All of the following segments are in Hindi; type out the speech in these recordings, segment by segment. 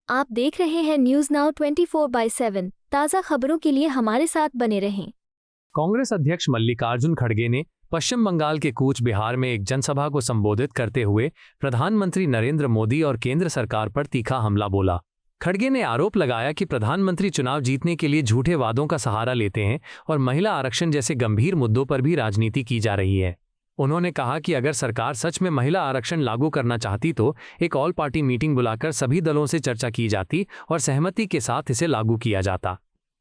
आप देख रहे हैं न्यूज नाउ 24/7। ताज़ा खबरों के लिए हमारे साथ बने रहें। कांग्रेस अध्यक्ष मल्लिकार्जुन खड़गे ने पश्चिम बंगाल के कूच बिहार में एक जनसभा को संबोधित करते हुए प्रधानमंत्री नरेंद्र मोदी और केंद्र सरकार पर तीखा हमला बोला। खड़गे ने आरोप लगाया कि प्रधानमंत्री चुनाव जीतने के लिए झूठे वादों का सहारा लेते हैं और महिला आरक्षण जैसे गंभीर मुद्दों पर भी राजनीति की जा रही है। उन्होंने कहा कि अगर सरकार सच में महिला आरक्षण लागू करना चाहती तो एक ऑल पार्टी मीटिंग बुलाकर सभी दलों से चर्चा की जाती और सहमति के साथ इसे लागू किया जाता।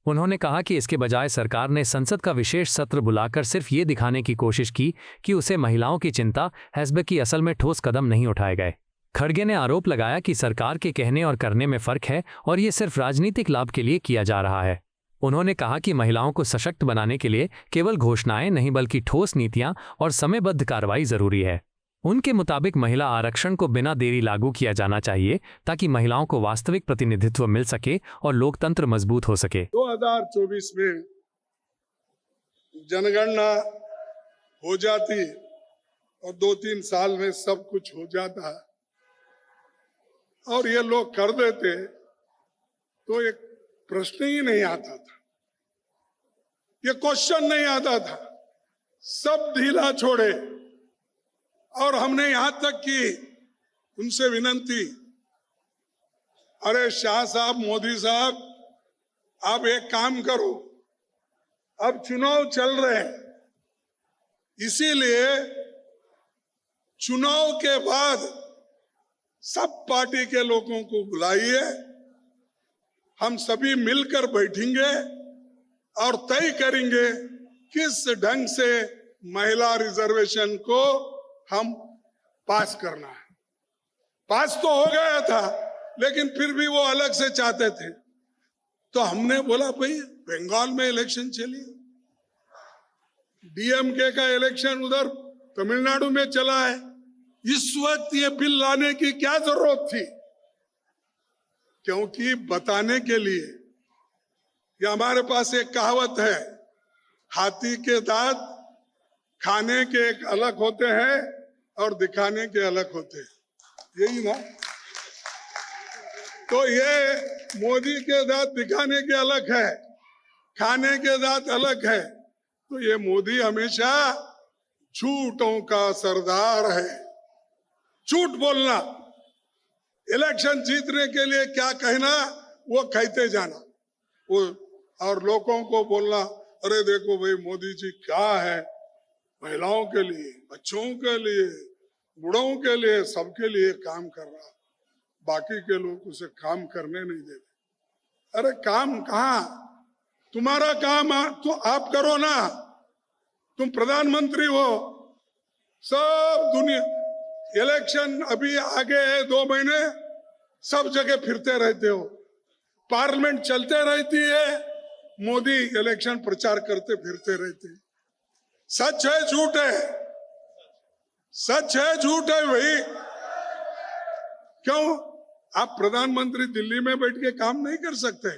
उन्होंने कहा कि इसके बजाय सरकार ने संसद का विशेष सत्र बुलाकर सिर्फ ये दिखाने की कोशिश की कि उसे महिलाओं की चिंता है, जबकि असल में ठोस कदम नहीं उठाए गए। खड़गे ने आरोप लगाया कि सरकार के कहने और करने में फर्क है और ये सिर्फ राजनीतिक लाभ के लिए किया जा रहा है। उन्होंने कहा कि महिलाओं को सशक्त बनाने के लिए केवल घोषणाएं नहीं बल्कि ठोस नीतियां और समयबद्ध कार्रवाई जरूरी है। उनके मुताबिक महिला आरक्षण को बिना देरी लागू किया जाना चाहिए ताकि महिलाओं को वास्तविक प्रतिनिधित्व मिल सके और लोकतंत्र मजबूत हो सके। 2024 में जनगणना हो जाती और 2-3 साल में सब कुछ हो जाता और ये लोग कर देते तो एक प्रश्न ही नहीं आता था, ये क्वेश्चन नहीं आता था। सब ढीला छोड़े और हमने यहां तक की उनसे विनंती, अरे शाह साहब, मोदी साहब, आप एक काम करो, अब चुनाव चल रहे हैं, इसीलिए चुनाव के बाद सब पार्टी के लोगों को बुलाइए, हम सभी मिलकर बैठेंगे और तय करेंगे किस ढंग से महिला रिजर्वेशन को हम पास करना है। पास तो हो गया था लेकिन फिर भी वो अलग से चाहते थे, तो हमने बोला भाई बंगाल में इलेक्शन चलिए, डीएमके का इलेक्शन उधर तमिलनाडु में चला है, इस वक्त ये बिल लाने की क्या जरूरत थी? क्योंकि बताने के लिए ये हमारे पास एक कहावत है, हाथी के दांत खाने के एक अलग होते हैं और दिखाने के अलग होते हैं, यही ना? तो ये मोदी के दांत दिखाने के अलग है, खाने के दांत अलग है। तो ये मोदी हमेशा झूठों का सरदार है, झूठ बोलना, इलेक्शन जीतने के लिए क्या कहना वो कहते जाना, वो और लोगों को बोलना, अरे देखो भाई मोदी जी क्या है, महिलाओं के लिए, बच्चों के लिए, बूढ़ों के लिए, सबके लिए काम कर रहा, बाकी के लोग उसे काम करने नहीं देते। अरे काम कहाँ, तुम्हारा काम तो आप करो ना, तुम प्रधानमंत्री हो, सब दुनिया इलेक्शन अभी आगे है, 2 महीने, सब जगह फिरते रहते हो, पार्लियामेंट चलते रहती है, मोदी इलेक्शन प्रचार करते फिरते रहते। सच है झूठ है? सच है झूठ है भाई? क्यों आप प्रधानमंत्री दिल्ली में बैठ के काम नहीं कर सकते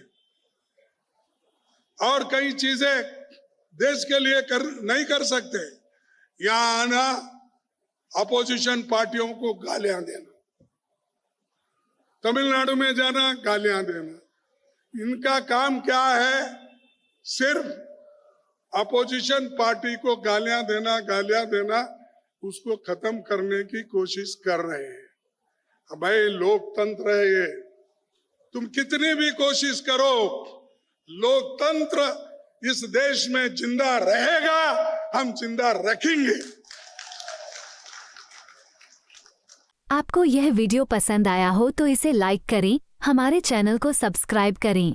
और कई चीजें देश के लिए नहीं कर सकते? यहां आना, अपोजिशन पार्टियों को गालियां देना, तमिलनाडु में जाना, गालियां देना, इनका काम क्या है? सिर्फ अपोजिशन पार्टी को गालियां देना, उसको खत्म करने की कोशिश कर रहे हैं। भाई लोकतंत्र है ये, तुम कितनी भी कोशिश करो, लोकतंत्र इस देश में जिंदा रहेगा, हम जिंदा रखेंगे। आपको यह वीडियो पसंद आया हो तो इसे लाइक करें, हमारे चैनल को सब्सक्राइब करें।